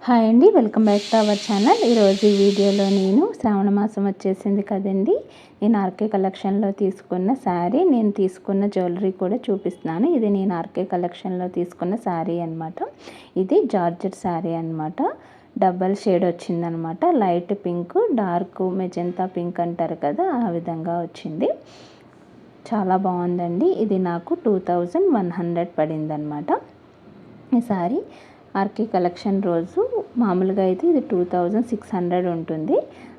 Hi అండి, welcome back to our channel. ఈరోజు ఈ వీడియోలో నేను శ్రావణ మాసం వచ్చేసింది కదండి, నేను ఆర్కే కలెక్షన్లో తీసుకున్న శారీ, నేను తీసుకున్న జ్యువెలరీ కూడా చూపిస్తున్నాను. ఇది నేను ఆర్కే కలెక్షన్లో తీసుకున్న శారీ అనమాట. ఇది జార్జెట్ శారీ అనమాట. డబల్ షేడ్ వచ్చిందనమాట. Light pink, dark magenta pink అంటారు కదా, ఆ విధంగా వచ్చింది. చాలా బాగుందండి. ఇది నాకు 2100 పడిందనమాట ఈ శారీ. ఆర్కే కలెక్షన్ రోజు మామూలుగా అయితే ఇది 2600 ఉంటుంది.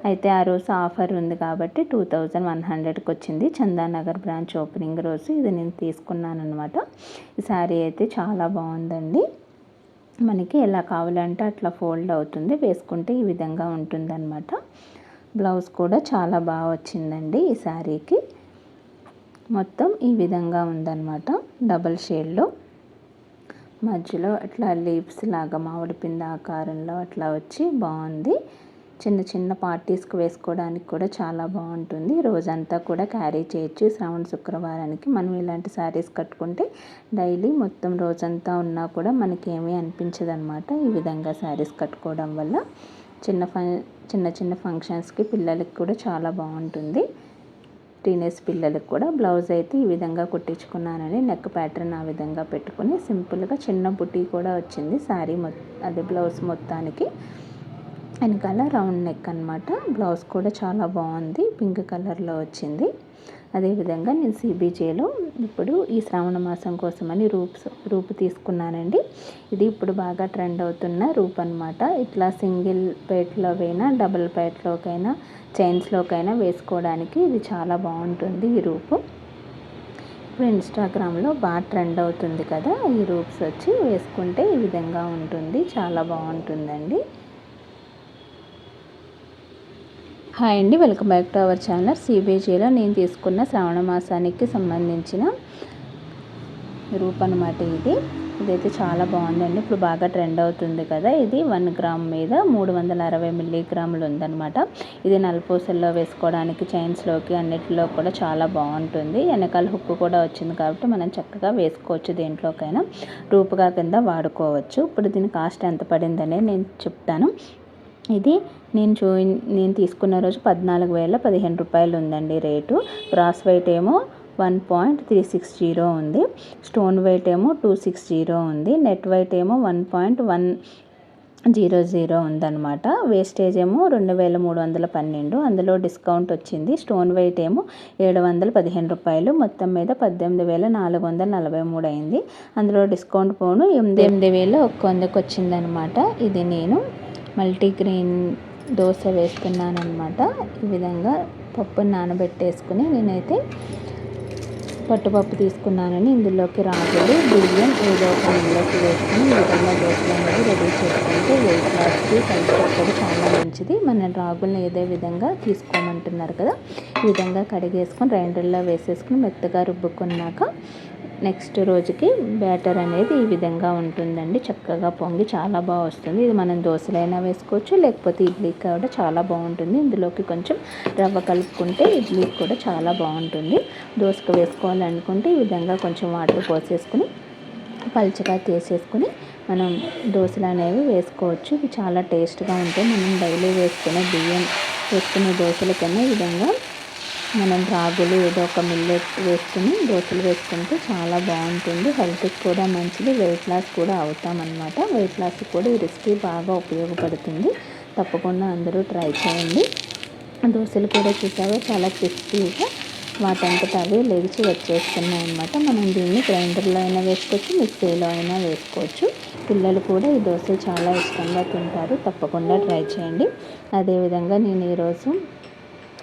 అయితే ఆ రోజు ఆఫర్ ఉంది కాబట్టి 2100కి వచ్చింది. చందానగర్ బ్రాంచ్ ఓపెనింగ్ రోజు ఇది నేను తీసుకున్నాను అనమాట. ఈ శారీ అయితే చాలా బాగుందండి. మనకి ఎలా కావాలంటే అట్లా ఫోల్డ్ అవుతుంది, వేసుకుంటే ఈ విధంగా ఉంటుందన్నమాట. బ్లౌజ్ కూడా చాలా బాగా వచ్చిందండి ఈ శారీకి. మొత్తం ఈ విధంగా ఉందన్నమాట. డబల్ షేడ్లో మధ్యలో అట్లా లీవ్స్ లాగా మామిడి పిండి ఆకారంలో అట్లా వచ్చి బాగుంది. చిన్న చిన్న పార్టీస్కి వేసుకోవడానికి కూడా చాలా బాగుంటుంది. రోజంతా కూడా క్యారీ చేయొచ్చు. శ్రావణ శుక్రవారానికి మనం ఇలాంటి శారీస్ కట్టుకుంటే డైలీ మొత్తం రోజంతా ఉన్నా కూడా మనకేమీ అనిపించదు అనమాట. ఈ విధంగా శారీస్ కట్టుకోవడం వల్ల చిన్న చిన్న ఫంక్షన్స్కి పిల్లలకి కూడా చాలా బాగుంటుంది. టీనేజ్ పిల్లలకు కూడా. బ్లౌజ్ అయితే ఈ విధంగా కుట్టించుకున్నానని నెక్ ప్యాటర్న్ ఆ విధంగా పెట్టుకుని సింపుల్గా చిన్న బుటీ కూడా వచ్చింది శారీ అదే బ్లౌజ్ మొత్తానికి. వెనకాల రౌండ్ నెక్ అనమాట. బ్లౌజ్ కూడా చాలా బాగుంది, పింక్ కలర్లో వచ్చింది. అదేవిధంగా నేను సిబిజేలో ఇప్పుడు ఈ శ్రావణ మాసం కోసమని రూపు తీసుకున్నానండి. ఇది ఇప్పుడు బాగా ట్రెండ్ అవుతున్న రూప్ అనమాట. ఇట్లా సింగిల్ పేట్లోకైనా డబుల్ పేట్లోకైనా చైన్స్లోకైనా వేసుకోవడానికి ఇది చాలా బాగుంటుంది ఈ రూపు. ఇప్పుడు ఇన్స్టాగ్రామ్లో బాగా ట్రెండ్ అవుతుంది కదా ఈ రూప్స్ వచ్చి, వేసుకుంటే ఈ విధంగా ఉంటుంది, చాలా బాగుంటుందండి. హాయ్ అండి, welcome back to our channel. సిబిజేలో నేను తీసుకున్న శ్రావణ మాసానికి సంబంధించిన రూప్ అనమాట ఇది. ఇదైతే చాలా బాగుందండి. ఇప్పుడు బాగా ట్రెండ్ అవుతుంది కదా. ఇది 1 గ్రామ్ మీద 360 మిల్లీగ్రాములు ఉందన్నమాట. ఇది నలుపూసల్లో వేసుకోవడానికి, చైన్స్లోకి అన్నిటిలో కూడా చాలా బాగుంటుంది. వెనకాల హుక్ కూడా వచ్చింది కాబట్టి మనం చక్కగా వేసుకోవచ్చు, దేంట్లోకైనా రూపుగా కింద వాడుకోవచ్చు. ఇప్పుడు దీని కాస్ట్ ఎంత పడిందనే నేను చెప్తాను. ఇది నేను తీసుకున్న రోజు 14,015 రూపాయలు ఉందండి రేటు. గ్రాస్ వెయిట్ ఏమో 1.360 ఉంది. స్టోన్ వెయిట్ ఏమో 260 ఉంది. నెట్ వెయిట్ ఏమో 1.100 ఉందన్నమాట. వేస్టేజ్ ఏమో 2,312. అందులో డిస్కౌంట్ వచ్చింది. స్టోన్ వెయిట్ ఏమో 715 రూపాయలు. మొత్తం మీద 18,443 అయింది. అందులో డిస్కౌంట్ పోను 8,100కి వచ్చిందనమాట. ఇది నేను మల్టీగ్రెయిన్ దోశ వేస్తున్నాను అనమాట. ఈ విధంగా పప్పుని నానబెట్టేసుకుని నేనైతే పట్టుపప్పు తీసుకున్నానని ఇందులోకి రాగులు, బియ్యం ఏదో ఒక నీళ్ళకి వేసుకుని ఈ విధంగా దోశలు అనేది రెడీ చేసుకుంటే వెయిట్ లాస్కి హెల్త్కి కూడా చాలా మంచిది. మన రాగులను ఏదే విధంగా తీసుకోమంటున్నారు కదా, ఈ విధంగా కడిగేసుకొని గ్రైండర్లో వేసేసుకుని మెత్తగా రుబ్బుకున్నాక నెక్స్ట్ రోజుకి బ్యాటర్ అనేది ఈ విధంగా ఉంటుందండి. చక్కగా పొంగి చాలా బాగా వస్తుంది. ఇది మనం దోశలైనా వేసుకోవచ్చు, లేకపోతే ఇడ్లీకి కూడా చాలా బాగుంటుంది. ఇందులోకి కొంచెం రవ్వ కలుపుకుంటే ఇడ్లీకి కూడా చాలా బాగుంటుంది. దోశకు వేసుకోవాలనుకుంటే ఈ విధంగా కొంచెం వాటర్ పోసేసుకుని పల్చగా తీసేసుకుని మనం దోశలు అనేవి వేసుకోవచ్చు. ఇవి చాలా టేస్ట్గా ఉంటాయి. మనం డైలీ బియ్యం వేసుకునే దోశల కన్నా ఈ విధంగా మనం రాగులు ఏదో ఒక మిల్లెట్ వేసుకుని దోశలు వేసుకుంటే చాలా బాగుంటుంది. హెల్త్కి కూడా మంచిది, వెయిట్ లాస్ కూడా అవుతామన్నమాట. వెయిట్ లాస్కి కూడా ఈ రెసిపీ బాగా ఉపయోగపడుతుంది. తప్పకుండా అందరూ ట్రై చేయండి. దోశలు కూడా చూసావో చాలా క్రిస్పీగా వాటంతట అవే లేచి వచ్చేస్తున్నాయి అన్నమాట. మనం దీన్ని గ్రైండర్లో అయినా వేసుకోవచ్చు, మిక్సీలో అయినా వేసుకోవచ్చు. పిల్లలు కూడా ఈ దోశ చాలా ఇష్టంగా తింటారు. తప్పకుండా ట్రై చేయండి. అదేవిధంగా నేను ఈరోజు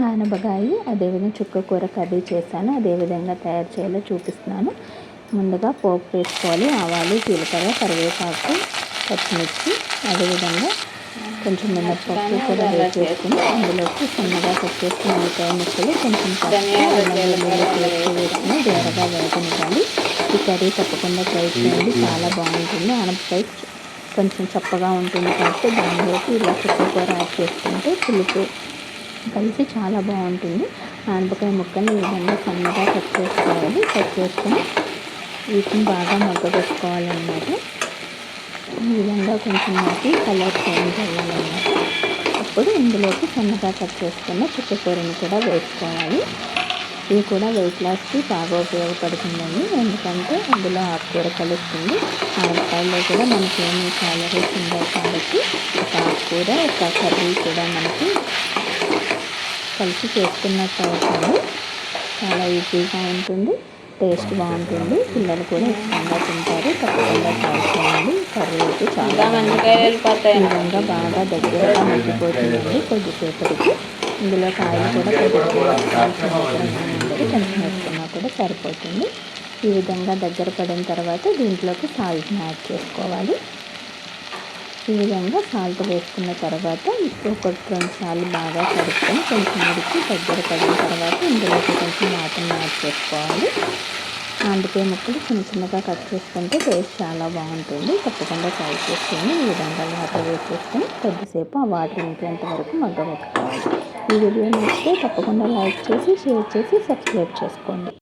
ఆనపకాయ అదేవిధంగా చుక్క కూర కర్రీ చేశాను. అదేవిధంగా తయారు చేయాలో చూపిస్తున్నాను. ముందుగా పోపు వేసుకోవాలి. ఆవాలు, జీలకర్ర, కరివేపాకు, పచ్చిమిర్చి, అదేవిధంగా కొంచెం మినప్పప్పు కూడా వేసేసుకుని అందులోకి చిన్నగా కట్ చేసుకుని ఉల్లిపాయ ముక్కలు, కొంచెం వేసుకుని దూరగా వేగనివ్వాలి. ఈ కర్రీ తప్పకుండా ట్రై చేయండి, చాలా బాగుంటుంది. ఆనపకాయ కొంచెం చప్పగా ఉంటుంది కాబట్టి దానిలోకి ఇలా చుక్క కూర యాడ్ చేసుకుంటే పులుపు కలిసి చాలా బాగుంటుంది. ఆనపకాయ ముక్కల్ని ఈ విధంగా సన్నగా కట్ చేసుకోవాలి. కట్ చేసుకుని వీటిని బాగా మగ్గబెట్టుకోవాలన్నమాట. ఈ విధంగా కొంచెం మనకి కలర్ చేంజ్ అవ్వాలన్నమాట. అప్పుడు ఇందులోకి సన్నగా కట్ చేసుకున్న చుక్కకూరని కూడా వేసుకోవాలి. ఇది కూడా వెయిట్ లాస్కి బాగా ఉపయోగపడుతుందండి, ఎందుకంటే అందులో ఆకుకూర కలుస్తుంది. ఆనపకాయలో కూడా మనకి ఏమీ క్యాలరీస్ ఉండవు కాబట్టి ఒక ఆకుకూర ఒక కర్రీ కూడా మనకి కలిసి చేసుకున్నట్టు అవుతుంది. చాలా ఈజీగా ఉంటుంది, టేస్ట్ బాగుంటుంది. పిల్లలు కూడా ఇష్టంగా తింటారు. తప్పకుండా ట్రై చేయండి. కర్రీ అయితే చాలా ఈ విధంగా బాగా దగ్గరగా మగ్గిపోతుందండి. కొద్దిసేపటికి ఇందులో కాయలు కూడా కొద్దిగా కొంచెం వేసుకున్నా కూడా సరిపోతుంది. ఈ విధంగా దగ్గర పడిన తర్వాత దీంట్లోకి సాల్ట్ని యాడ్ చేసుకోవాలి. ఈ విధంగా సాల్ట్ వేసుకున్న తర్వాత ఒక 2 సార్లు బాగా కలుపుకొని కొంచెం ఉడికి దగ్గర పడిన తర్వాత ఇందులోకి కొంచెం వాటర్ని యాడ్ చేసుకోవాలి. ఆనపకాయ ముక్కలు చిన్నగా కట్ చేసుకుంటే టేస్ట్ చాలా బాగుంటుంది. తప్పకుండా ట్రై చేసుకొని ఈ విధంగా వాటర్ వేసేసుకొని కొద్దిసేపు ఆ వాటర్ ఇంకేంత వరకు మగ్గబెట్టుకోవాలి. ఈ వీడియో నచ్చితే తప్పకుండా లైక్ చేసి, షేర్ చేసి, సబ్స్క్రైబ్ చేసుకోండి.